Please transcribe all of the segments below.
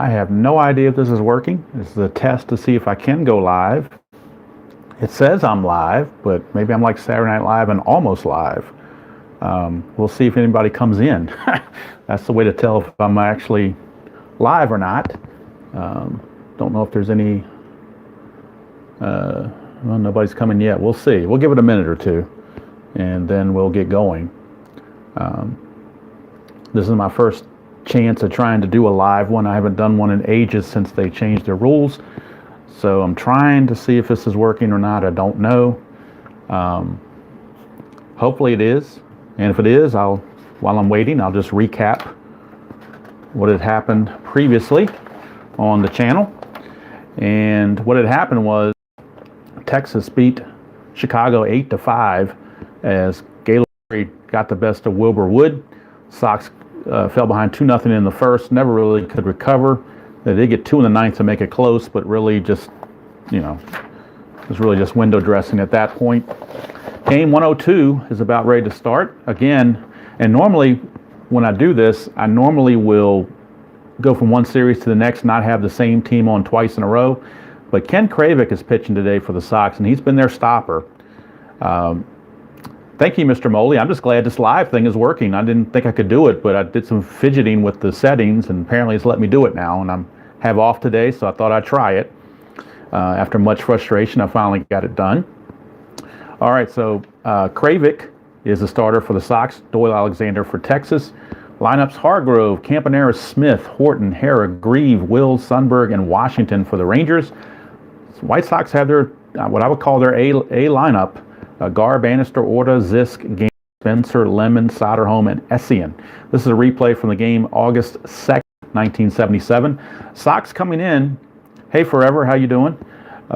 I have no idea if this is working. This is a test to see if I can go live. It says I'm live, but maybe I'm like Saturday Night Live and almost live. We'll see if anybody comes in. That's the way to tell if I'm actually live or not. Don't know if there's any... well, nobody's coming yet. We'll see. We'll give it a minute or two, and then we'll get going. This is my first chance of trying to do a live one. I haven't done one in ages since they changed their rules. So I'm trying to see if this is working or not. I don't know. Hopefully it is. And if it is, while I'm waiting, I'll just recap what had happened previously on the channel. And what had happened was Texas beat Chicago 8-5 as Gaylord got the best of Wilbur Wood. Sox fell behind 2-0 in the first, never really could recover. They did get 2 in the ninth to make it close, but really just, it was really just window dressing at that point. Game 102 is about ready to start again. And normally when I do this, I normally will go from one series to the next, not have the same team on twice in a row. But Ken Kravick is pitching today for the Sox, and he's been their stopper. Thank you, Mr. Moley. I'm just glad this live thing is working. I didn't think I could do it, but I did some fidgeting with the settings, and apparently it's let me do it now. And I have off today, so I thought I'd try it. After much frustration, I finally got it done. All right, so Kravick is the starter for the Sox. Doyle Alexander for Texas. Lineups: Hargrove, Campanera, Smith, Horton, Hara, Grieve, Wills, Sundberg, and Washington for the Rangers. White Sox have their what I would call their A lineup: Gar, Bannister, Orta, Zisk, Game, Spencer, Lemon, Soderholm, and Essien. This is a replay from the game August 2nd, 1977. Sox coming in. Hey, Forever, how you doing?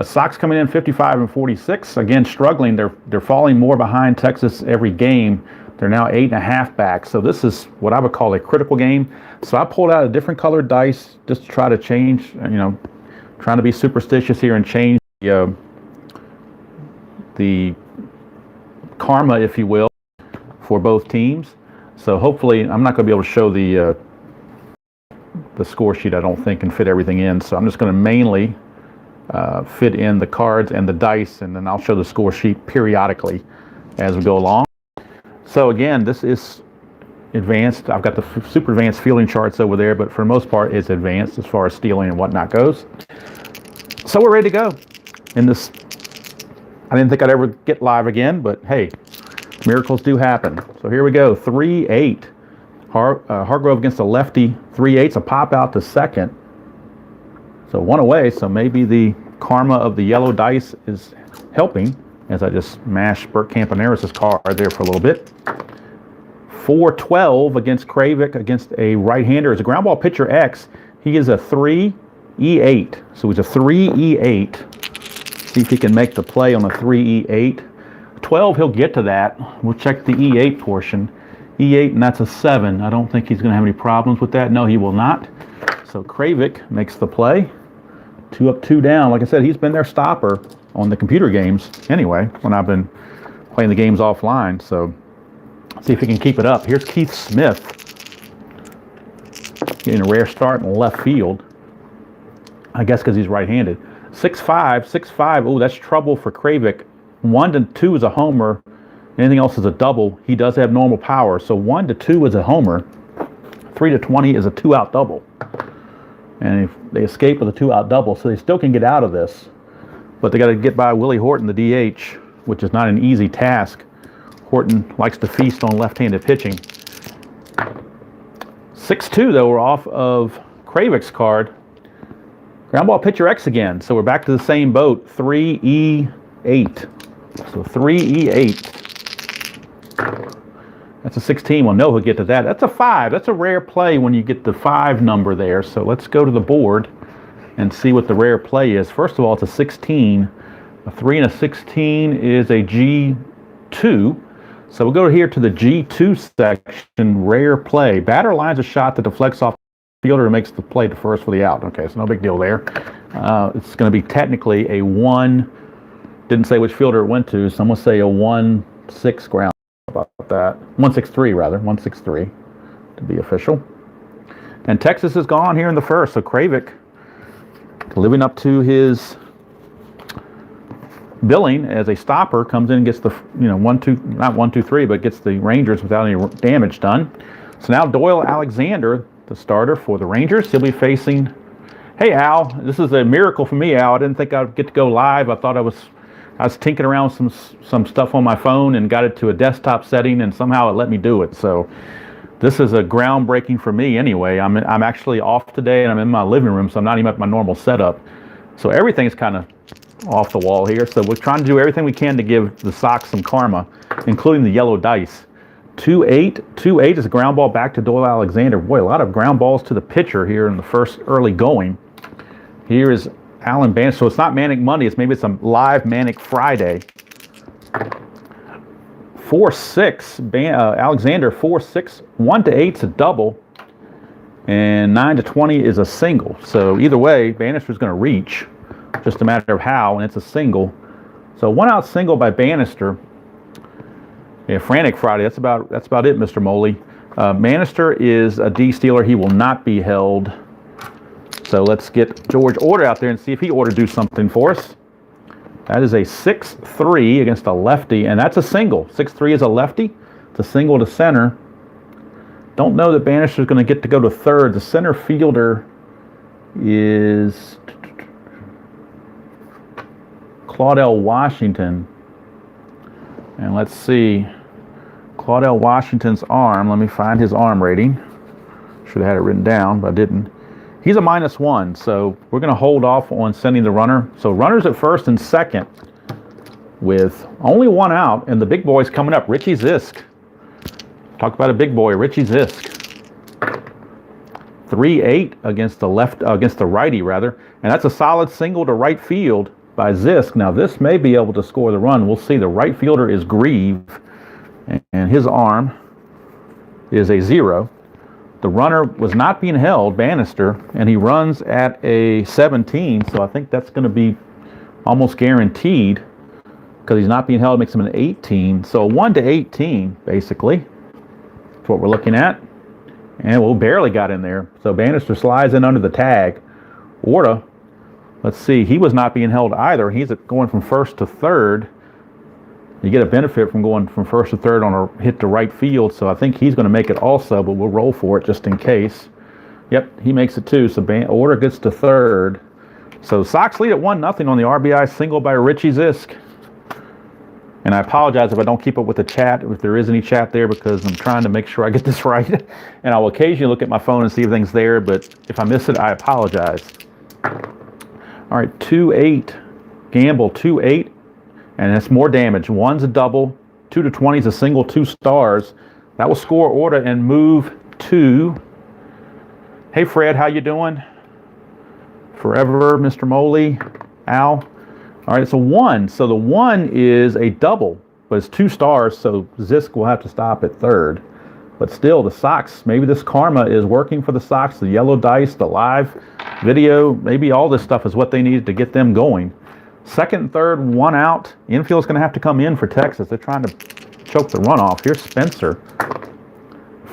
Sox coming in 55-46. Again, struggling. They're falling more behind Texas every game. They're now 8.5 back. So this is what I would call a critical game. So I pulled out a different colored dice just to try to change, trying to be superstitious here and change the karma, if you will, for both teams. So hopefully, I'm not going to be able to show the score sheet, I don't think, and fit everything in. So I'm just going to mainly fit in the cards and the dice, and then I'll show the score sheet periodically as we go along. So again, this is advanced. I've got the super advanced fielding charts over there, but for the most part, it's advanced as far as stealing and whatnot goes. So we're ready to go. In this, I didn't think I'd ever get live again, but hey, miracles do happen. So here we go, 3-8. Hargrove against a lefty, 3-8's a pop out to second. So one away, so maybe the karma of the yellow dice is helping as I just mashed Bert Campaneris' card there for a little bit. 4-12 against Kravick against a right-hander. As a ground ball pitcher X, he is a 3-E-8. So he's a 3-E-8. See if he can make the play on a 3-E-8. 12, he'll get to that. We'll check the E8 portion. E8, and that's a 7. I don't think he's going to have any problems with that. No, he will not. So Kravick makes the play. 2 up, 2 down. Like I said, he's been their stopper on the computer games anyway, when I've been playing the games offline. So let's see if he can keep it up. Here's Keith Smith getting a rare start in left field. I guess because he's right-handed. 6-5, 6-5. Oh, that's trouble for Kravick. 1-2 is a homer. Anything else is a double. He does have normal power. So 1-2 is a homer. 3-20 is a 2-out double. And if they escape with a 2-out double, so they still can get out of this. But they got to get by Willie Horton, the DH, which is not an easy task. Horton likes to feast on left-handed pitching. 6-2, though, we're off of Kravick's card. Ground ball pitcher X again. So we're back to the same boat, 3-E-8. So 3-E-8. That's a 16. Well, no, he'll get to that. That's a 5. That's a rare play when you get the 5 number there. So let's go to the board and see what the rare play is. First of all, it's a 16. A 3 and a 16 is a G2. So we'll go here to the G2 section, rare play. Batter lines a shot that deflects off the fielder and makes the play to first for the out. Okay, so no big deal there. It's going to be technically a 1, didn't say which fielder it went to, so I'm going to say a 1-6 ground. About that. 163 rather, 163 to be official. And Texas is gone here in the first. So Kravic, living up to his billing as a stopper, comes in and gets the, not 1, 2, 3, but gets the Rangers without any damage done. So now Doyle Alexander, the starter for the Rangers, he'll be facing. Hey Al, this is a miracle for me, Al. I didn't think I'd get to go live. I thought I was tinkering around with some stuff on my phone and got it to a desktop setting, and somehow it let me do it. So this is a groundbreaking for me anyway. I'm actually off today, and I'm in my living room, so I'm not even at my normal setup. So everything's kind of off the wall here. So we're trying to do everything we can to give the Sox some karma, including the yellow dice. 2-8. 2-8 is a ground ball back to Doyle Alexander. Boy, a lot of ground balls to the pitcher here in the first early going. Here is Alan Bannister. So it's not Manic Monday. Maybe it's a live Manic Friday. 4-6. Alexander 4-6. 1-8 is a double. And 9-20 is a single. So either way, Bannister's going to reach. Just a matter of how, and it's a single. So 1-out single by Bannister. Yeah, Frantic Friday. That's about it, Mr. Moley. Bannister is a D-stealer. He will not be held. So let's get George Order out there and see if he ought to do something for us. That is a 6-3 against a lefty, and that's a single. 6-3 is a lefty. It's a single to center. Don't know that Bannister's going to get to go to third. The center fielder is Claudell Washington. And let's see. Claudell Washington's arm. Let me find his arm rating. Should have had it written down, but I didn't. He's a -1, so we're going to hold off on sending the runner. So runners at first and second with only 1 out, and the big boy's coming up, Richie Zisk. Talk about a big boy, Richie Zisk. 3-8 against the righty, rather, and that's a solid single to right field by Zisk. Now this may be able to score the run. We'll see. The right fielder is Grieve, and his arm is a 0. The runner was not being held, Bannister, and he runs at a 17, so I think that's going to be almost guaranteed because he's not being held, makes him an 18. So 1-18, basically. That's what we're looking at. And we barely got in there. So Bannister slides in under the tag. Orta, let's see, he was not being held either. He's going from first to third. You get a benefit from going from first to third on a hit to right field, so I think he's going to make it also, but we'll roll for it just in case. Yep, he makes it too, so Order gets to third. So Sox lead at 1-0 on the RBI single by Richie Zisk. And I apologize if I don't keep up with the chat, if there is any chat there, because I'm trying to make sure I get this right. And I will occasionally look at my phone and see if everything's there, but if I miss it, I apologize. All right, 2-8. Gamble, 2-8. And that's more damage. 1's a double. 2-20 is a single, 2 stars. That will score Order and move to. Hey Fred, how you doing? Forever, Mr. Moley, Al. All right, it's a 1. So the 1 is a double, but it's 2 stars, so Zisk will have to stop at third. But still, the Sox, maybe this karma is working for the Sox. The yellow dice, the live video, maybe all this stuff is what they needed to get them going. Second and third, 1 out. Infield's going to have to come in for Texas. They're trying to choke the runoff. Here's Spencer.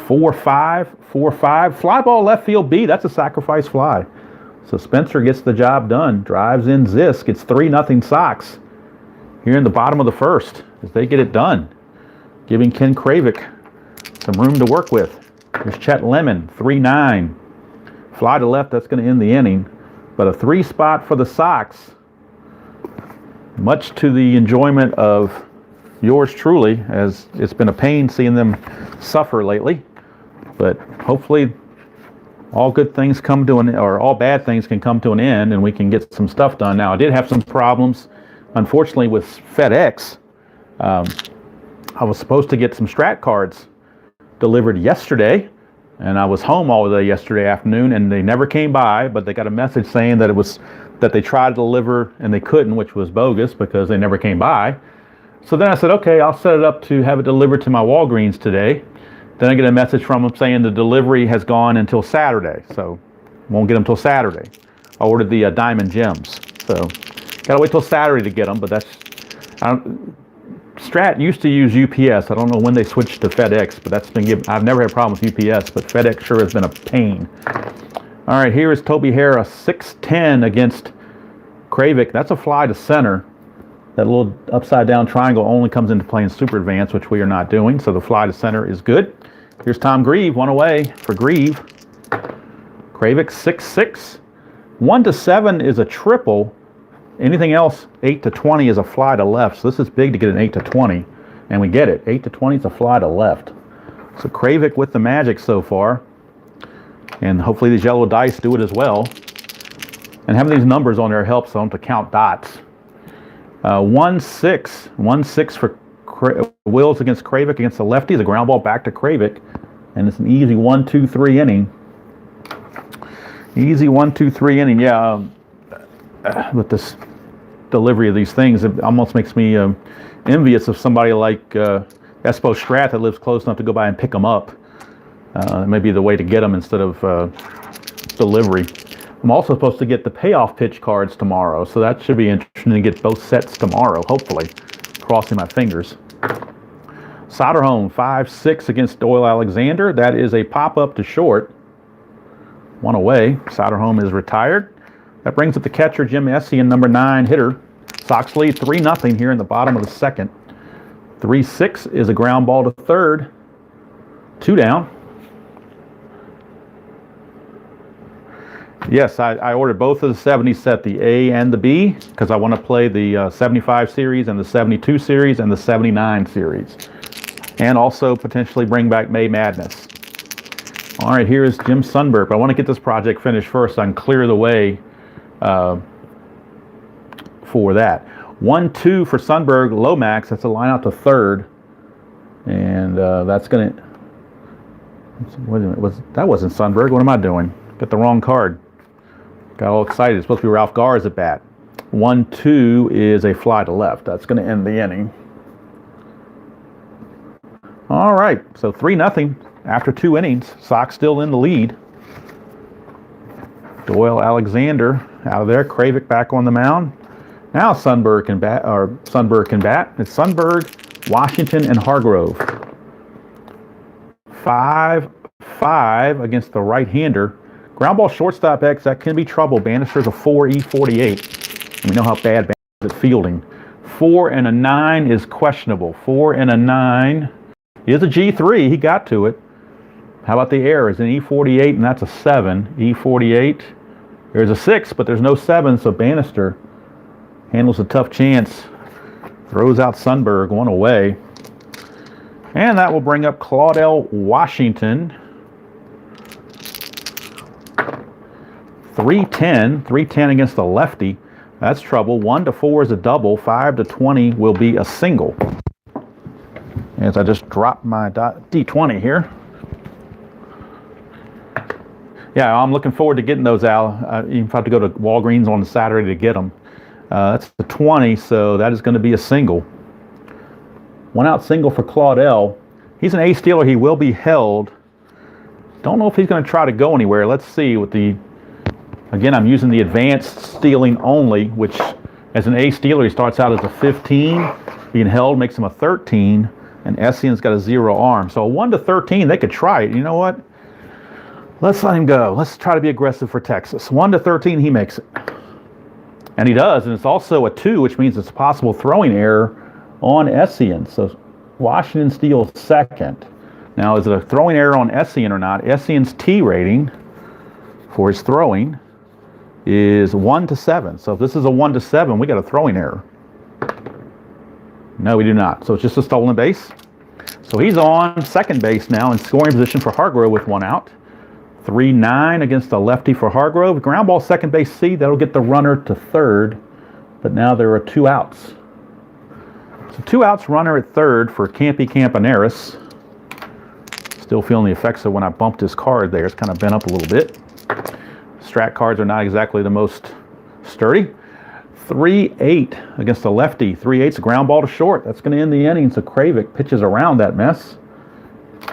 4-5, 4-5. Fly ball left field B. That's a sacrifice fly. So Spencer gets the job done. Drives in Zisk. It's 3-0 Sox here in the bottom of the first as they get it done. Giving Ken Kravic some room to work with. Here's Chet Lemon. 3-9. Fly to left. That's going to end the inning. But a 3 spot for the Sox. Much to the enjoyment of yours truly, as it's been a pain seeing them suffer lately. But hopefully all good things come to an, or all bad things can come to an end, and we can get some stuff done. Now, I did have some problems, unfortunately, with FedEx. I was supposed to get some Strat cards delivered yesterday, and I was home all day yesterday afternoon, and they never came by, but they got a message saying that it was that they tried to deliver and they couldn't, which was bogus because they never came by. So then I said, okay, I'll set it up to have it delivered to my Walgreens today. Then I get a message from them saying the delivery has gone until Saturday, so won't get them till Saturday. I ordered the Diamond Gems, so gotta wait till Saturday to get them, but that's Strat used to use UPS. I don't know when they switched to FedEx, but that's been given. I've never had a problem with UPS, but FedEx sure has been a pain. All right, here is Toby Hara, 6-10 against Kravik. That's a fly to center. That little upside down triangle only comes into play in Super Advanced, which we are not doing, so the fly to center is good. Here's Tom Grieve, one away for Grieve. Kravik, 6-6. 1-7 is a triple. Anything else, 8-20 is a fly to left. So this is big to get an 8-20, and we get it. 8-20 is a fly to left. So Kravik with the magic so far, and hopefully these yellow dice do it as well. And having these numbers on there helps them to count dots. 1-6, 1-6 for Wills against Kravik against the lefty. The ground ball back to Kravik, and it's an easy 1-2-3 inning. Easy 1-2-3 inning. Yeah, with this delivery of these things, it almost makes me envious of somebody like Espo Strat that lives close enough to go by and pick them up. Maybe the way to get them instead of delivery. I'm also supposed to get the payoff pitch cards tomorrow, so that should be interesting to get both sets tomorrow, hopefully. Crossing my fingers. Soderholm, 5-6 against Doyle Alexander. That is a pop-up to short. One away. Soderholm is retired. That brings up the catcher, Jim Essien, number 9 hitter. Sox lead 3-0 here in the bottom of the second. 3-6 is a ground ball to third. 2 down. Yes, I ordered both of the 70 set, the A and the B, because I want to play the 75 series and the 72 series and the 79 series. And also potentially bring back May Madness. All right, here is Jim Sundberg. But I want to get this project finished first so I can clear the way for that. 1-2 for Sundberg, Lomax. That's a line out to third. And that's going to... Wait a minute, that wasn't Sundberg. What am I doing? Got the wrong card. Got all excited. It's supposed to be Ralph Garz at bat. 1-2 is a fly to left. That's going to end the inning. All right, so 3-0 after 2 innings. Sox still in the lead. Doyle Alexander out of there. Kravik back on the mound. Now Sundberg can bat. It's Sundberg, Washington, and Hargrove. 5-5 against the right-hander. Ground ball shortstop X, that can be trouble. Bannister's a 4-E48. We know how bad Bannister is at fielding. 4 and a 9 is questionable. 4 and a 9 is a G3. He got to it. How about the error? It's an E48, and that's a 7. E48. There's a 6, but there's no 7, so Bannister handles a tough chance. Throws out Sundberg, 1 away. And that will bring up Claudel Washington. 3-10 against the lefty. That's trouble. 1-4 is a double. 5-20 will be a single. As I just dropped my D20 here. Yeah, I'm looking forward to getting those, Al. Even if I have to go to Walgreens on Saturday to get them. That's the 20, so that is going to be a single. 1 out single for Claudel. He's an ace stealer. He will be held. Don't know if he's going to try to go anywhere. Let's see with the... Again, I'm using the advanced stealing only, which as an ace stealer, he starts out as a 15. Being held makes him a 13, and Essien's got a 0 arm. So a 1-13, they could try it. You know what? Let's let him go. Let's try to be aggressive for Texas. 1-13, he makes it. And he does, and it's also a 2, which means it's a possible throwing error on Essien. So Washington steals second. Now, is it a throwing error on Essien or not? Essien's T rating for his throwing is 1-7. So if this is a 1-7, we got a throwing error. No, we do not. So it's just a stolen base. So he's on second base now in scoring position for Hargrove with 1 out. 3-9 against the lefty for Hargrove. Ground ball second base C. That'll get the runner to third. But now there are 2 outs. So 2 outs, runner at third for Campy Campaneris. Still feeling the effects of when I bumped his card there. It's kind of bent up a little bit. Strat cards are not exactly the most sturdy. 3-8 against the lefty. 3-8's a ground ball to short. That's going to end the inning. So Kravik pitches around that mess.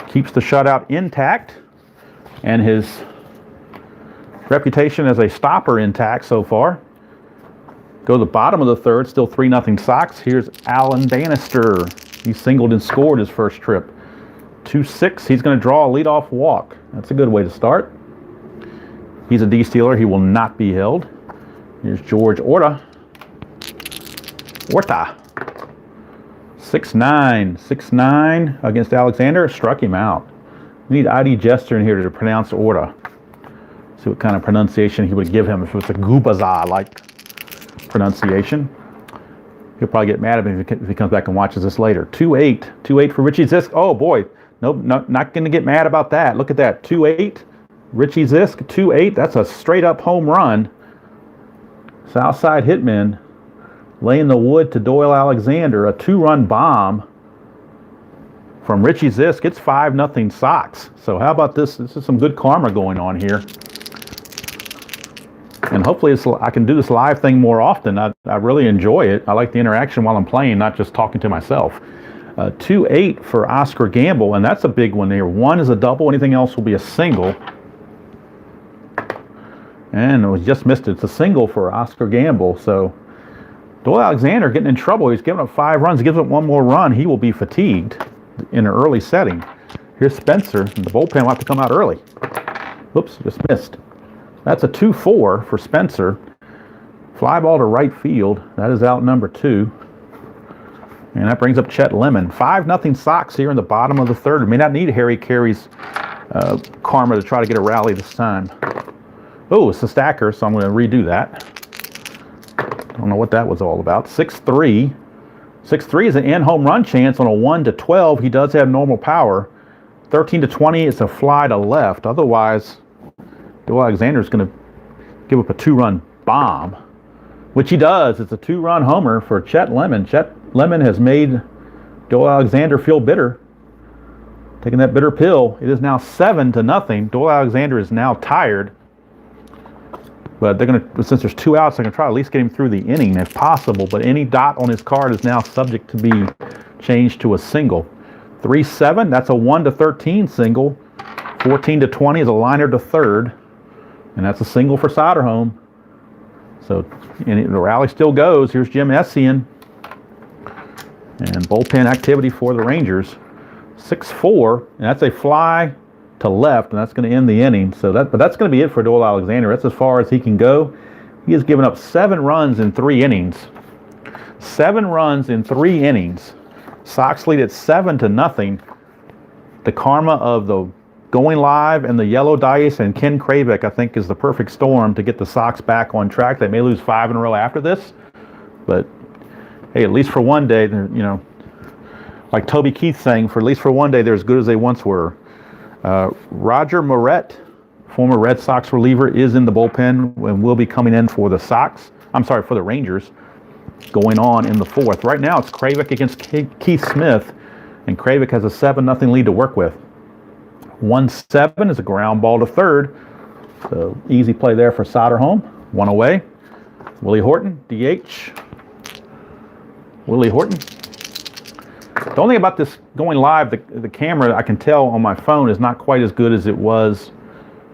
Keeps the shutout intact. And his reputation as a stopper intact so far. Go to the bottom of the third, still 3-0 Sox. Here's Alan Bannister. He singled and scored his first trip. 2-6. He's going to draw a leadoff walk. That's a good way to start. He's a D-stealer. He will not be held. Here's George Orta. 6-9 against Alexander. Struck him out. We need ID Jester in here to pronounce Orta. See what kind of pronunciation he would give him if it was a Gubaza-like pronunciation. He'll probably get mad at me if he comes back and watches this later. 2-8 for Richie Zisk. Oh boy, nope, not going to get mad about that. Look at that, 2-8. Richie Zisk, 2-8. That's a straight up home run. Southside Hitman laying the wood to Doyle Alexander. A 2-run bomb from Richie Zisk. It's 5-0 Sox. So how about this? This is some good karma going on here. And hopefully I can do this live thing more often. I really enjoy it. I like the interaction while I'm playing, not just talking to myself. 2-8 for Oscar Gamble, and that's a big one there. 1 is a double. Anything else will be a single. And we just missed it. It's a single for Oscar Gamble. So Doyle Alexander getting in trouble. He's giving up 5 runs. He gives up 1 more run. He will be fatigued in an early setting. Here's Spencer. And the bullpen will have to come out early. Oops, just missed. That's a 2-4 for Spencer. Fly ball to right field. That is out number 2. And that brings up Chet Lemon. 5-0 Sox here in the bottom of the third. We may not need Harry Carey's karma to try to get a rally this time. Oh, it's a stacker, so I'm going to redo that. Don't know what that was all about. 6-3. 6-3 is an in-home run chance on a 1-12. He does have normal power. 13-20 is a fly to left. Otherwise, Doyle Alexander is going to give up a 2-run bomb, which he does. It's a 2-run homer for Chet Lemon. Chet Lemon has made Doyle Alexander feel bitter. Taking that bitter pill. It is now 7-0. Doyle Alexander is now tired. But they're going to, since there's 2 outs, they're going to try to at least get him through the inning if possible. But any dot on his card is now subject to be changed to a single. 3-7, that's a 1-13 single. 14-20 is a liner to third. And that's a single for Soderholm. So and the rally still goes. Here's Jim Essien. And bullpen activity for the Rangers. 6-4, and that's a fly to left, and that's going to end the inning. So but that's going to be it for Doyle Alexander. That's as far as he can go. He has given up 7 runs in 3 innings. 7 runs in 3 innings. Sox lead at 7-0. The karma of the going live and the yellow dice and Ken Kravik, I think, is the perfect storm to get the Sox back on track. They may lose 5 in a row after this, but hey, at least for one day, you know, like Toby Keith saying, for at least for one day, they're as good as they once were. Roger Moret, former Red Sox reliever, is in the bullpen and will be coming in for the for the Rangers, going on in the 4th. Right now, it's Kravik against Keith Smith, and Kravik has a 7-0 lead to work with. 1-7 is a ground ball to third. So easy play there for Soderholm. 1 away. Willie Horton, DH. Willie Horton. The only thing about this going live, the camera, I can tell on my phone, is not quite as good as it was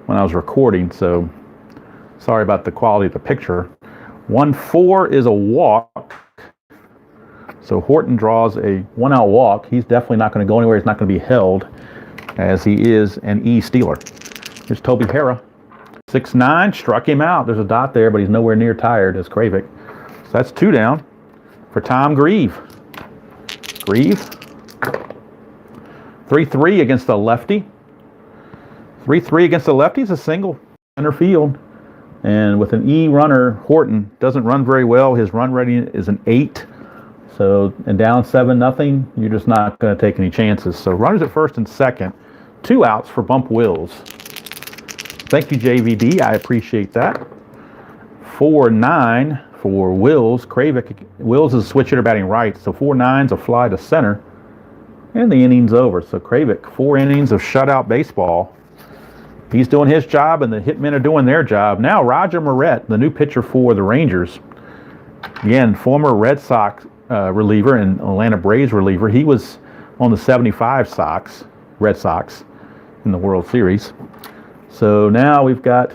when I was recording. So sorry about the quality of the picture. 1-4 is a walk. So Horton draws a 1-out walk. He's definitely not going to go anywhere. He's not going to be held, as he is an E-stealer. Here's Toby Hara. 6-9, struck him out. There's a dot there, but he's nowhere near tired as Kravik. So that's 2 down for Tom Grieve. Grieve. 3-3 against the lefty. 3-3 against the lefty is a single center field. And with an E runner, Horton doesn't run very well. His run rating is an 8. So, and down 7-0, you're just not going to take any chances. So runners at first and second. 2 outs for Bump Wills. Thank you, JVD. I appreciate that. 4-9 for Wills. Wills is a switch hitter batting right. So 4-9's a fly to center. And the inning's over. So Kravik, 4 innings of shutout baseball. He's doing his job, and the hitmen are doing their job. Now Roger Moret, the new pitcher for the Rangers. Again, former Red Sox reliever and Atlanta Braves reliever. He was on the 75 Red Sox in the World Series. So now we've got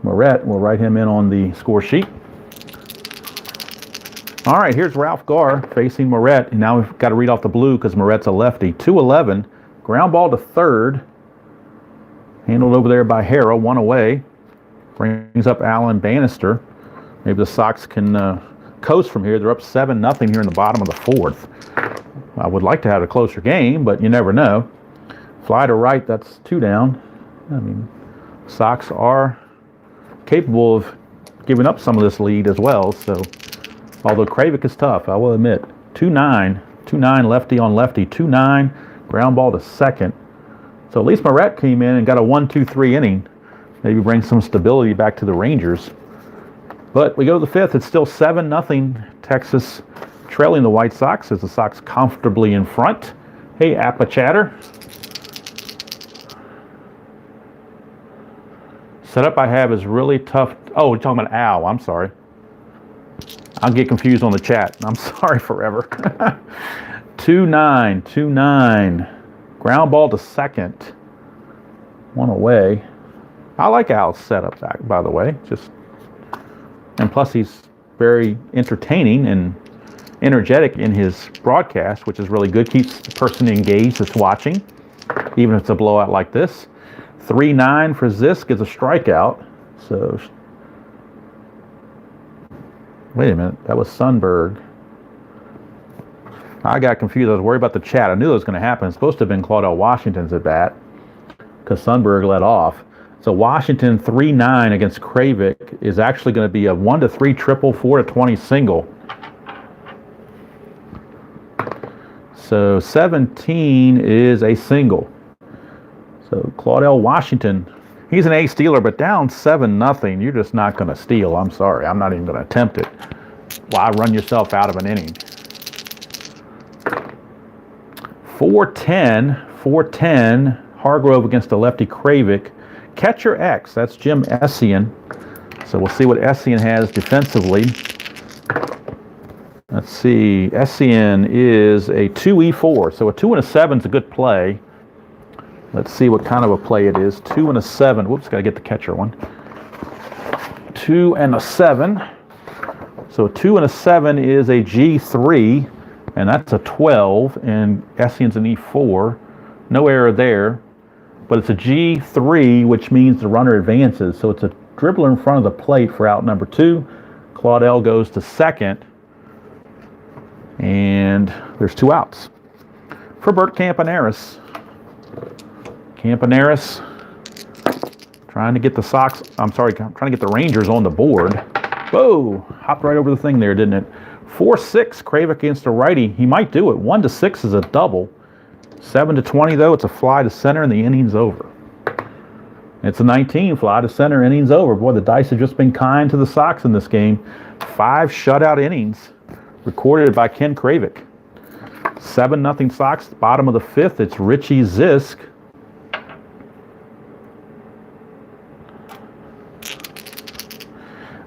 Moret. We'll write him in on the score sheet. All right, here's Ralph Garr facing Moret. And now we've got to read off the blue because Moret's a lefty. 2-11. Ground ball to third. Handled over there by Harrell. One away. Brings up Alan Bannister. Maybe the Sox can coast from here. They're up 7-0 here in the bottom of the fourth. I would like to have a closer game, but you never know. Fly to right, that's 2 down. I mean, Sox are capable of giving up some of this lead as well. So, although Kravic is tough, I will admit. 2-9, 2-9 lefty on lefty, 2-9, ground ball to second. So at least Moret came in and got a 1-2-3 inning. Maybe bring some stability back to the Rangers. But we go to the fifth. It's still 7-0 Texas trailing the White Sox as the Sox comfortably in front. Hey, Appa Chatter. Setup I have is really tough. Oh, we're talking about Al. I'm sorry. I'll get confused on the chat. I'm sorry forever. 2-9, 2-9. Ground ball to second. One away. I like Al's setup, by the way. And plus he's very entertaining and energetic in his broadcast, which is really good. Keeps the person engaged that's watching, even if it's a blowout like this. 3-9 for Zisk is a strikeout. So, wait a minute. That was Sundberg. I got confused. I was worried about the chat. I knew that was going to happen. It's supposed to have been Claudel Washington's at bat because Sundberg led off. So Washington 3-9 against Kravic is actually going to be a 1-3 triple, 4-20 single. So 17 is a single. So Claudel Washington, he's an A stealer, but down 7-0. You're just not going to steal. I'm sorry. I'm not even going to attempt it. Why run yourself out of an inning? 4-10. Hargrove against the lefty Kravic. Catcher X, that's Jim Essien. So we'll see what Essien has defensively. Let's see. Essien is a 2-4. So a 2 and a 7 is a good play. Let's see what kind of a play it is. 2 and a 7. Whoops, got to get the catcher one. 2 and a 7. So a 2 and a 7 is a G3, and that's a 12, and Essien's an E4. No error there. But it's a G3, which means the runner advances. So it's a dribbler in front of the plate for out number 2. Claudel goes to second. And there's 2 outs. For Bert Campaneris. Campaneris trying to get the Sox, trying to get the Rangers on the board. Whoa, hopped right over the thing there, didn't it? 4-6, Kravic against a righty. He might do it. 1-6 is a double. 7-20 though, it's a fly to center and the inning's over. It's a 19, fly to center, inning's over. Boy, the dice have just been kind to the Sox in this game. 5 shutout innings recorded by Ken Kravic. 7-0 Sox, bottom of the fifth. It's Richie Zisk.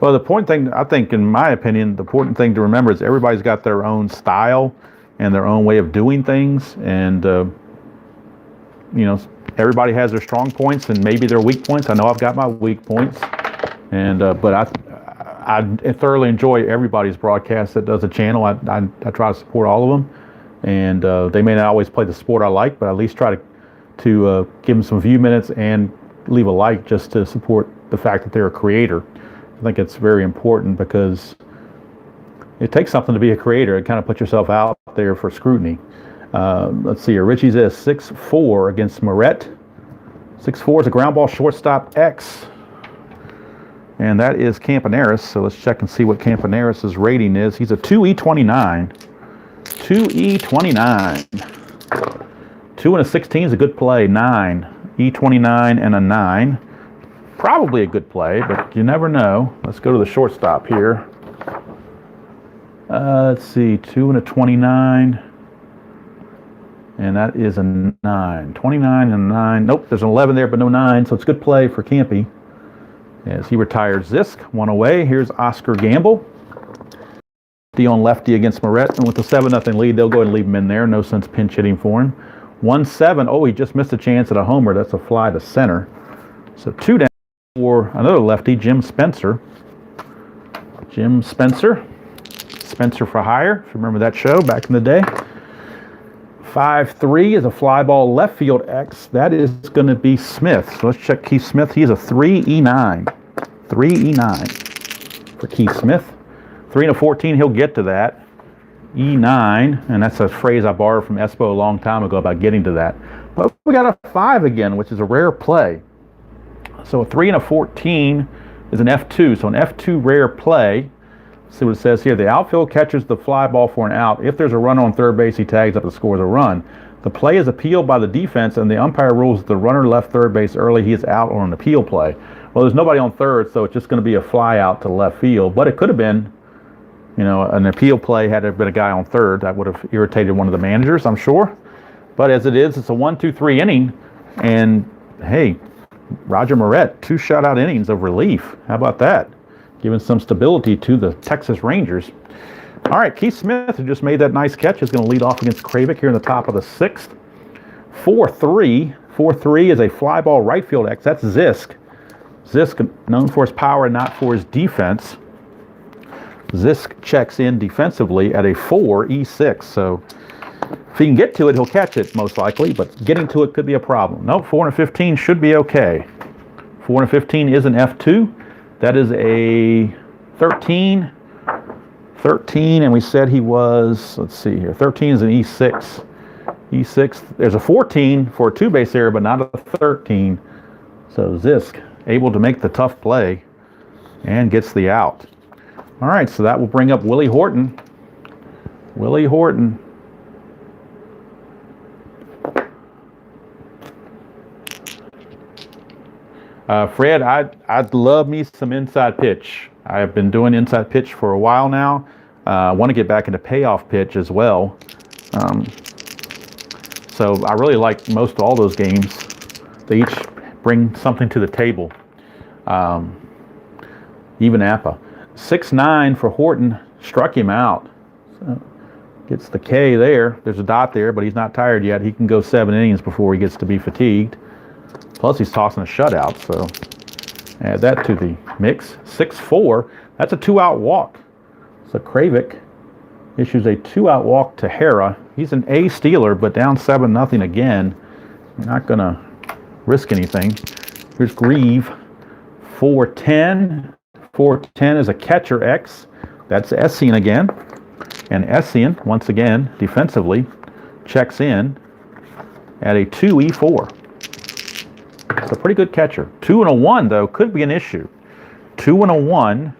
Well, the important thing, I think, in my opinion, the important thing to remember is everybody's got their own style and their own way of doing things, and everybody has their strong points and maybe their weak points. I know I've got my weak points, and but I thoroughly enjoy everybody's broadcast that does a channel. I try to support all of them, and they may not always play the sport I like, but I at least try to give them some view minutes and leave a like just to support the fact that they're a creator. I think it's very important because it takes something to be a creator. It kind of puts yourself out there for scrutiny. Let's see here. Richie's is 6-4 against Moret. 6-4 is a ground ball shortstop X. And that is Campaneris. So let's check and see what Campaneris' rating is. He's a 2E29. 2E29. 2 and a 16 is a good play. 9. E29 and a 9. Probably a good play, but you never know. Let's go to the shortstop here. Let's see, 2 and a 29. And that is a 9. 29 and a 9. Nope, there's an 11 there, but no 9. So it's a good play for Campy as he retired Zisk. 1 away. Here's Oscar Gamble. Lefty on lefty against Moret. And with the 7-0 lead, they'll go ahead and leave him in there. No sense pinch hitting for him. 1-7. Oh, he just missed a chance at a homer. That's a fly to center. So 2 down for another lefty, Jim Spencer. Spencer for Hire, if you remember that show back in the day. 5-3 is a fly ball left field X. That is going to be Smith. So let's check Keith Smith. He is a 3E9. 3E9 for Keith Smith. 3 and a 14, he'll get to that. E9, and that's a phrase I borrowed from Espo a long time ago about getting to that. But we got a 5 again, which is a rare play. So a 3 and a 14 is an F2. So an F2 rare play. See what it says here. The outfield catches the fly ball for an out. If there's a runner on third base, he tags up and scores a run. The play is appealed by the defense, and the umpire rules the runner left third base early. He is out on an appeal play. Well, there's nobody on third, so it's just going to be a fly out to left field. But it could have been, you know, an appeal play had there been a guy on third. That would have irritated one of the managers, I'm sure. But as it is, it's a 1-2-3 inning. And, hey, Roger Moret, 2 shutout innings of relief. How about that? Giving some stability to the Texas Rangers. All right, Keith Smith, who just made that nice catch, is going to lead off against Kravick here in the top of the 6th. 4-3. 4-3 is a fly ball right field X. That's Zisk. Zisk, known for his power and not for his defense. Zisk checks in defensively at a 4 E6. So if he can get to it, he'll catch it most likely, but getting to it could be a problem. Nope, 4 and 15 should be okay. 4 and 15 is an F2. That is a 13. 13, and we said he was, let's see here, 13 is an E6. E6, there's a 14 for a 2-base error, but not a 13. So Zisk able to make the tough play and gets the out. All right, so that will bring up Willie Horton. Willie Horton. Fred, I'd love me some inside pitch. I've been doing inside pitch for a while now. I want to get back into payoff pitch as well. So I really like most all those games. They each bring something to the table. Even Appa. 6-9 for Horton, struck him out. So gets the K there. There's a dot there, but he's not tired yet. He can go 7 innings before he gets to be fatigued. Plus, he's tossing a shutout, so add that to the mix. 6-4, that's a 2-out walk. So Kravick issues a 2-out walk to Hera. He's an A stealer, but down 7-0 again. You're not going to risk anything. Here's Grieve. 4-10. 4-10 is a catcher X. That's Essien again. And Essien, once again, defensively, checks in at a 2E4. It's a pretty good catcher. 2 and a 1, though, could be an issue. 2 and a 1.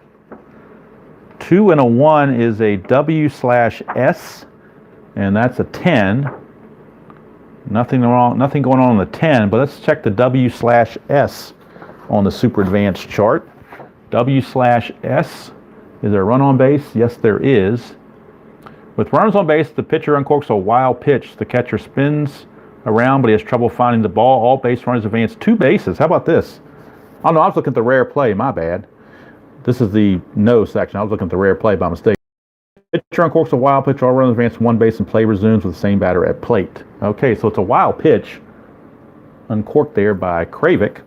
2 and a 1 is a W/S, and that's a 10. Nothing wrong, nothing going on the 10, but let's check the W/S on the super advanced chart. W/S, is there a run on base? Yes, there is. With runners on base, the pitcher uncorks a wild pitch. The catcher spins around, but he has trouble finding the ball. All base runners advance 2 bases. How about this? Oh, no, I was looking at the rare play. My bad. This is the no section. I was looking at the rare play by mistake. Pitcher uncorks a wild pitch. All runners advance 1 base and play resumes with the same batter at plate. Okay, so it's a wild pitch. Uncorked there by Kravick.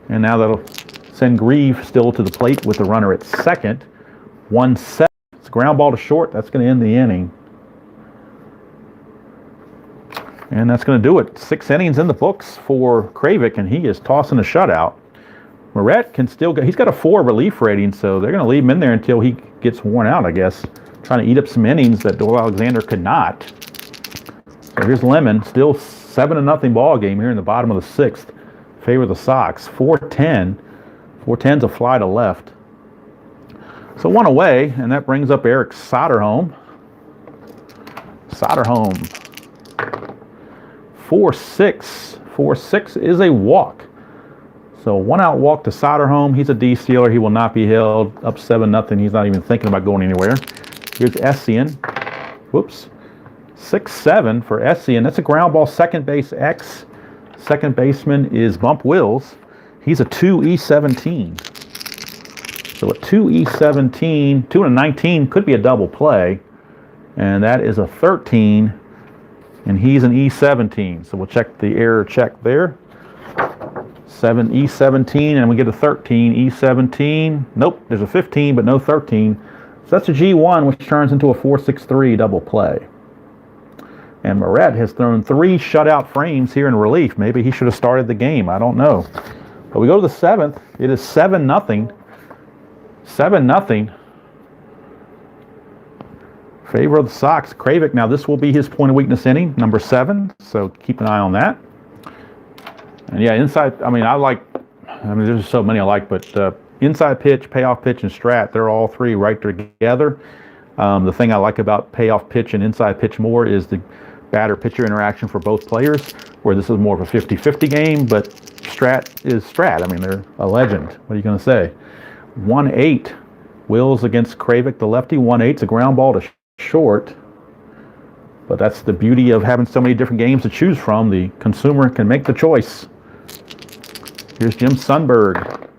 And now that'll send Grieve still to the plate with the runner at second. 1-7. It's a ground ball to short. That's going to end the inning. And that's going to do it. 6 innings in the books for Kravick, and he is tossing a shutout. Moret can still go. He's got a 4 relief rating, so they're going to leave him in there until he gets worn out, I guess. Trying to eat up some innings that Doyle Alexander could not. So here's Lemon, still 7-0 ball game here in the bottom of the 6th. Favor the Sox. 4-10. 4-10's a fly to left. So 1 away, and that brings up Eric Soderholm. Soderholm. 4-6. 4-6 is a walk. So 1-out walk to Soderholm. He's a D stealer. He will not be held. Up 7-0. He's not even thinking about going anywhere. Here's Essien. Whoops. 6-7 for Essien. That's a ground ball, second base X. Second baseman is Bump Wills. He's a 2E17. So a 2E17, 2 and a 19 could be a double play. And that is a 13. And he's an E17. So we'll check the error check there. 7E17, and we get a 13. E17. Nope, there's a 15, but no 13. So that's a G1, which turns into a 4-6-3 double play. And Moret has thrown 3 shutout frames here in relief. Maybe he should have started the game. I don't know. But we go to the 7th. It is 7-0. 7-0. Favor of the Sox. Kravic. Now this will be his point of weakness inning, number 7. So keep an eye on that. And yeah, inside. I mean, there's so many I like, but inside pitch, payoff pitch, and strat, they're all 3 right together. The thing I like about payoff pitch and inside pitch more is the batter-pitcher interaction for both players, where this is more of a 50-50 game, but Strat is Strat. I mean, they're a legend. What are you going to say? 1-8. Wills against Kravic, the lefty. 1-8's a ground ball to short. But that's the beauty of having so many different games to choose from. The consumer can make the choice. Here's Jim Sundberg.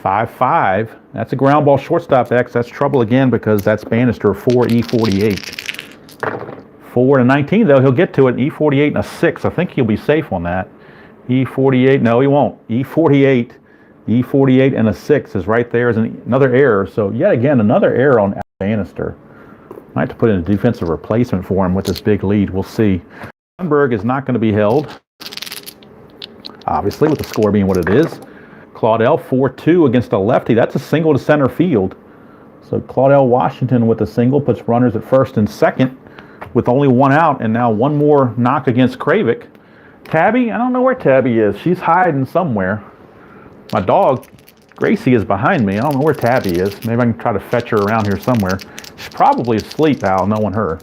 5-5. That's a ground ball shortstop X. That's trouble again because that's Bannister 4E48. 4-19 though, he'll get to it. E48 and a 6. I think he'll be safe on that. E48, no he won't. E48 and a 6 is right there as another error. So yet again, another error on Bannister. I have to put in a defensive replacement for him with this big lead. We'll see. Sundberg is not going to be held. Obviously, with the score being what it is. Claudel 4-2 against a lefty. That's a single to center field. So Claudel Washington with a single puts runners at first and second with only 1 out, and now 1 more knock against Kravic. Tabby, I don't know where Tabby is. She's hiding somewhere. My dog, Gracie, is behind me. I don't know where Tabby is. Maybe I can try to fetch her around here somewhere. She's probably asleep, Al, knowing her.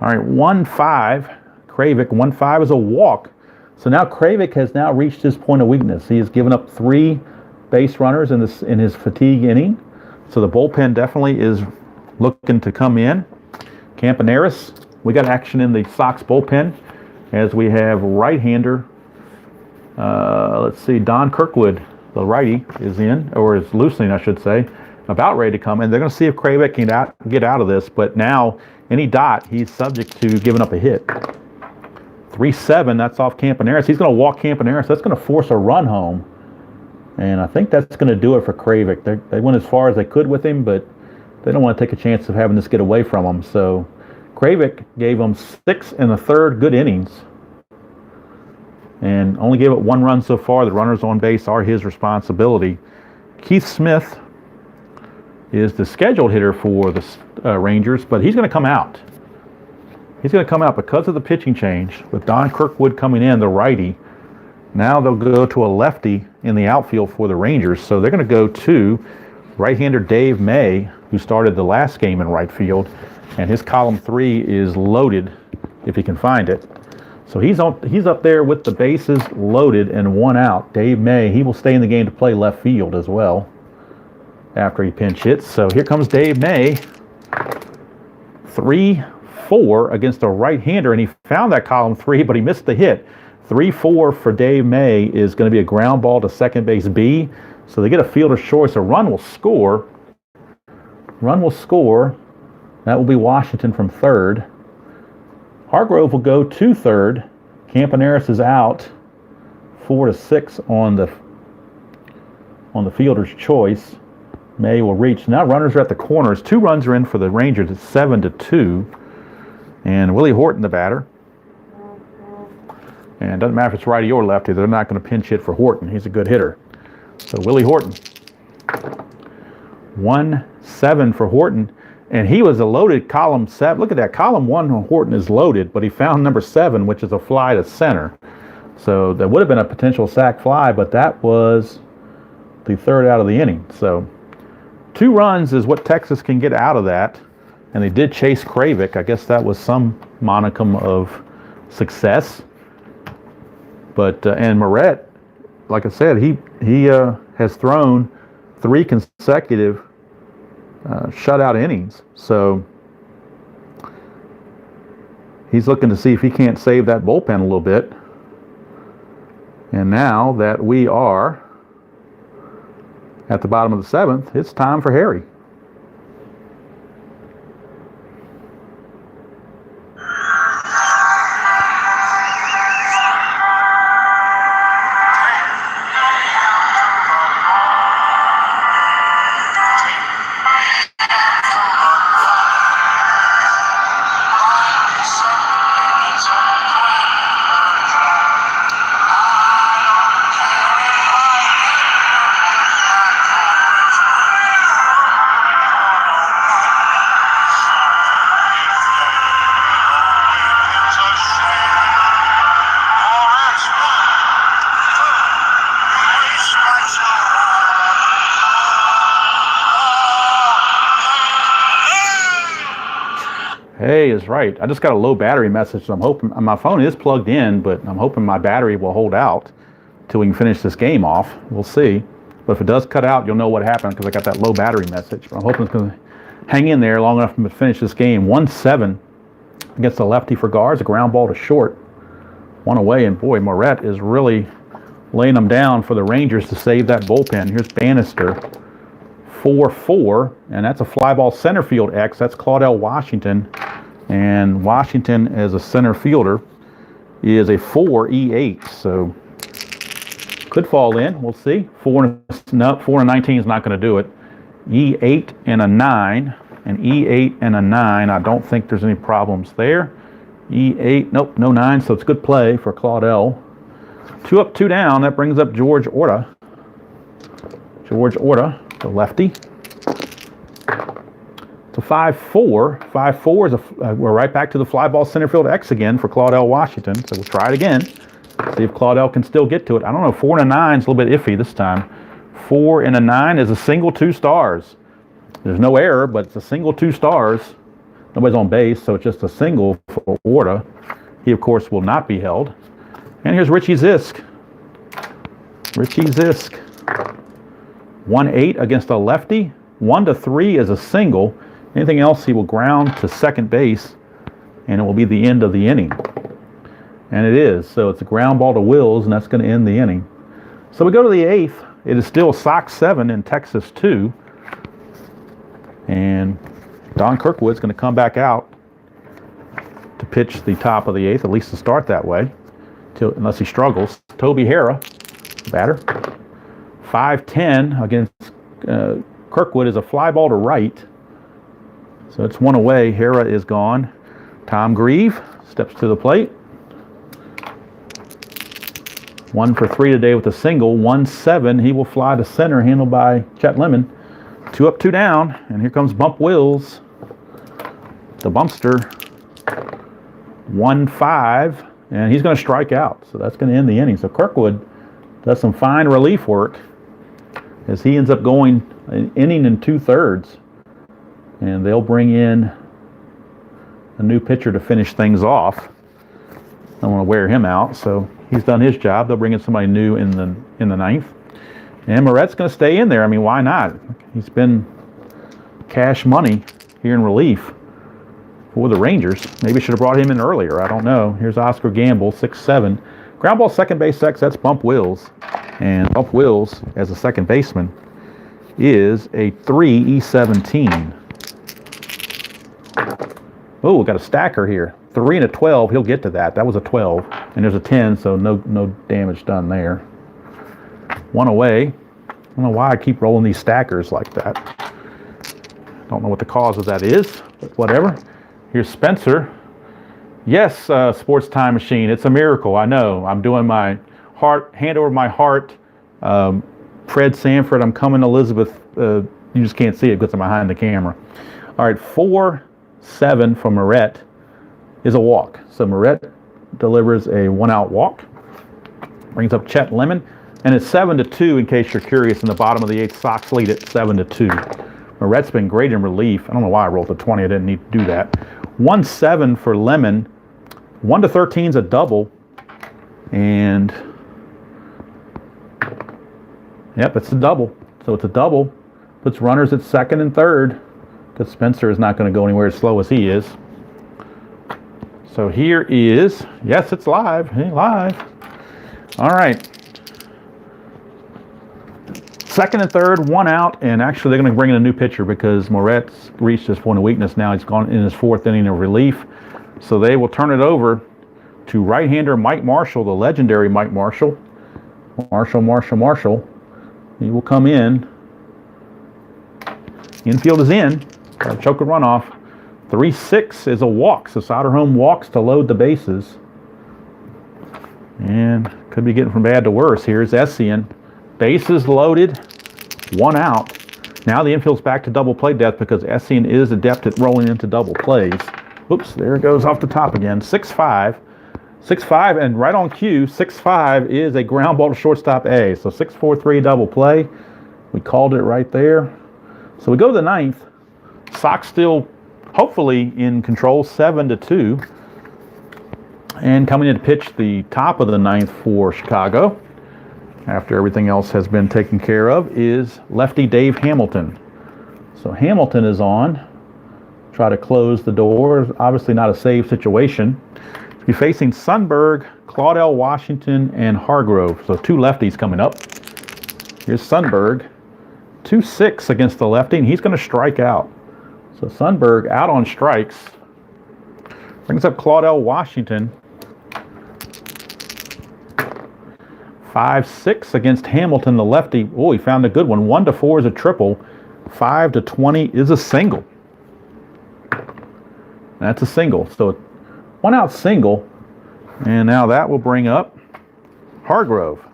All right, 1-5. Kravic, 1-5 is a walk. So now Kravic has now reached his point of weakness. He has given up 3 base runners in his fatigue inning. So the bullpen definitely is looking to come in. Campaneris, we got action in the Sox bullpen as we have right-hander. Let's see, Don Kirkwood, the righty, is in, or is loosening, I should say, about ready to come in. They're going to see if Kravic can get out of this, but now any dot, he's subject to giving up a hit. 3-7, that's off Campaneris. He's going to walk Campaneris. That's going to force a run home. And I think that's going to do it for Kravic. They went as far as they could with him, but they don't want to take a chance of having this get away from them. So Kravic gave them 6 1/3 good innings and only gave up 1 run so far. The runners on base are his responsibility. Keith Smith is the scheduled hitter for the Rangers, but he's going to come out. He's going to come out because of the pitching change. With Don Kirkwood coming in, the righty, now they'll go to a lefty in the outfield for the Rangers. So they're going to go to right-hander Dave May, who started the last game in right field, and his column 3 is loaded, if he can find it. So he's up there with the bases loaded and 1 out. Dave May, he will stay in the game to play left field as well after he pinch hits. So here comes Dave May. 3-4 against a right-hander, and he found that column 3, but he missed the hit. 3-4 for Dave May is going to be a ground ball to second base B. So they get a fielder's choice. A run will score. Run will score. That will be Washington from third. Hargrove will go to third. Campaneris is out. 4-6 on the fielder's choice. May will reach. Now runners are at the corners. 2 runs are in for the Rangers. It's 7-2. And Willie Horton, the batter. And it doesn't matter if it's righty or lefty. They're not going to pinch hit for Horton. He's a good hitter. So Willie Horton. 1-7 for Horton. And he was a loaded column 7. Look at that. Column 1 on Horton is loaded, but he found number 7, which is a fly to center. So that would have been a potential sac fly, but that was the 3rd out of the inning. So 2 runs is what Texas can get out of that. And they did chase Kravic. I guess that was some monicum of success. But and Moret, like I said, he has thrown 3 consecutive shutout innings. So he's looking to see if he can't save that bullpen a little bit. And now that we are at the bottom of the 7th, it's time for Harry. Hey is right. I just got a low battery message, so I'm hoping my phone is plugged in, but I'm hoping my battery will hold out till we can finish this game off. We'll see. But if it does cut out, you'll know what happened because I got that low battery message. But I'm hoping it's going to hang in there long enough to finish this game. 1-7 against the lefty for Gars, a ground ball to short. One away, and boy, Moret is really laying them down for the Rangers to save that bullpen. Here's Bannister. 4-4, and that's a fly ball center field X. That's Claudell Washington, and Washington as a center fielder is a 4 E8, so could fall in. We'll see. 4 and 19 is not going to do it. E8 and a 9, and E8 and a 9. I don't think there's any problems there. E8, nope, no 9, so it's good play for Claudell. 2 up, 2 down. That brings up George Orta. George Orta, the lefty. It's a 5-4. 5-4 is we're right back to the fly ball center field X again for Claudell Washington. So we'll try it again. See if Claudell can still get to it. I don't know. 4 and a 9 is a little bit iffy this time. 4 and a 9 is a single 2 stars. There's no error, but it's a single 2 stars. Nobody's on base, so it's just a single for Orta. He, of course, will not be held. And here's Richie Zisk. Richie Zisk. 1-8 against a lefty. 1-3 is a single. Anything else, he will ground to second base, and it will be the end of the inning. And it is. So it's a ground ball to Wills, and that's going to end the inning. So we go to the 8th. It is still Sox 7 and Texas 2. And Don Kirkwood's going to come back out to pitch the top of the 8th, at least to start that way, unless he struggles. Toby Hara, batter. 5-10 against Kirkwood is a fly ball to right. So it's one away. Hara is gone. Tom Grieve steps to the plate. 1 for 3 today with a single. 1-7. He will fly to center, handled by Chet Lemon. 2 up, 2 down. And here comes Bump Wills, the bumpster. 1-5. And he's going to strike out. So that's going to end the inning. So Kirkwood does some fine relief work as he ends up going an inning and 2/3. And they'll bring in a new pitcher to finish things off. I don't want to wear him out, so he's done his job. They'll bring in somebody new in the 9th. And Moret's going to stay in there. I mean, why not? He's been cash money here in relief for the Rangers. Maybe should have brought him in earlier. I don't know. Here's Oscar Gamble, 6-7. Ground ball second base X, that's Bump Wills. And Bump Wills, as a second baseman, is a 3 E17. Oh, we got a stacker here. 3 and a 12. He'll get to that. That was a 12. And there's a 10, so no damage done there. 1 away. I don't know why I keep rolling these stackers like that. Don't know what the cause of that is, but whatever. Here's Spencer. Yes, Sports Time Machine. It's a miracle. I know. I'm doing my hand over my heart. Fred Sanford. I'm coming, Elizabeth. You just can't see it because I'm behind the camera. All right, 4-7 from Moret is a walk. So Moret delivers a 1-out walk. Brings up Chet Lemon. And it's 7-2 in case you're curious. In the bottom of the 8th, Sox lead at 7-2. Moret's been great in relief. I don't know why I rolled the 20. I didn't need to do that. 1-7 for Lemon. 1-13 is a double. And yep, it's a double. So it's a double. Puts runners at second and third, because Spencer is not going to go anywhere as slow as he is. So here is, yes, it's live. Hey, live. All right. Second and third, 1 out, and actually they're going to bring in a new pitcher because Moret's reached his point of weakness now. He's gone in his 4th inning of relief. So they will turn it over to right-hander Mike Marshall, the legendary Mike Marshall. Marshall. He will come in. Infield is in. Choke a runoff. 3-6 is a walk. So Soderholm walks to load the bases. And could be getting from bad to worse. Here's Essien. Bases loaded. 1 out. Now the infield's back to double play depth because Essien is adept at rolling into double plays. Oops, there it goes off the top again. 6-5. 6-5, and right on cue, 6-5 is a ground ball to shortstop A. So 6-4-3 double play. We called it right there. So we go to the 9th. Sox still hopefully in control 7-2. And coming in to pitch the top of the ninth for Chicago, after everything else has been taken care of, is lefty Dave Hamilton. So Hamilton is on. Try to close the door. Obviously not a save situation. He's facing Sundberg, Claudell Washington, and Hargrove. So 2 lefties coming up. Here's Sundberg. 2-6 against the lefty, and he's going to strike out. So Sundberg out on strikes. Brings up Claudell Washington. 5-6 against Hamilton, the lefty. Oh, he found a good one. 1-4 is a triple. 5-20 is a single. That's a single. So 1 out single. And now that will bring up Hargrove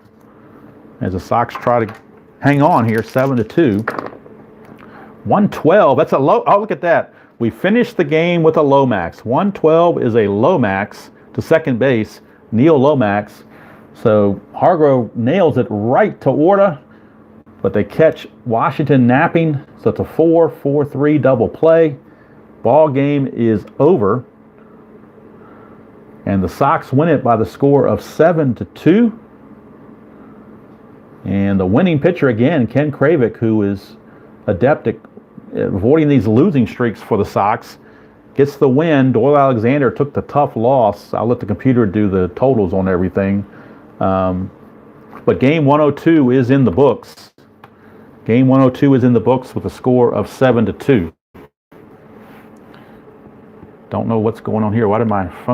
as the Sox try to hang on here, 7-2. 112. That's a low. Oh, look at that. We finished the game with a Lomax. 112 is a Lomax to second base. Neil Lomax. So Hargrove nails it right to order, but they catch Washington napping. So it's a 4-4-3 double play. Ball game is over. And the Sox win it by the score of 7-2. And the winning pitcher again, Ken Kravick, who is adept at avoiding these losing streaks for the Sox, gets the win. Doyle Alexander took the tough loss. I'll let the computer do the totals on everything. But game 102 is in the books. Game 102 is in the books with a score of 7-2. Don't know what's going on here. Why did my phone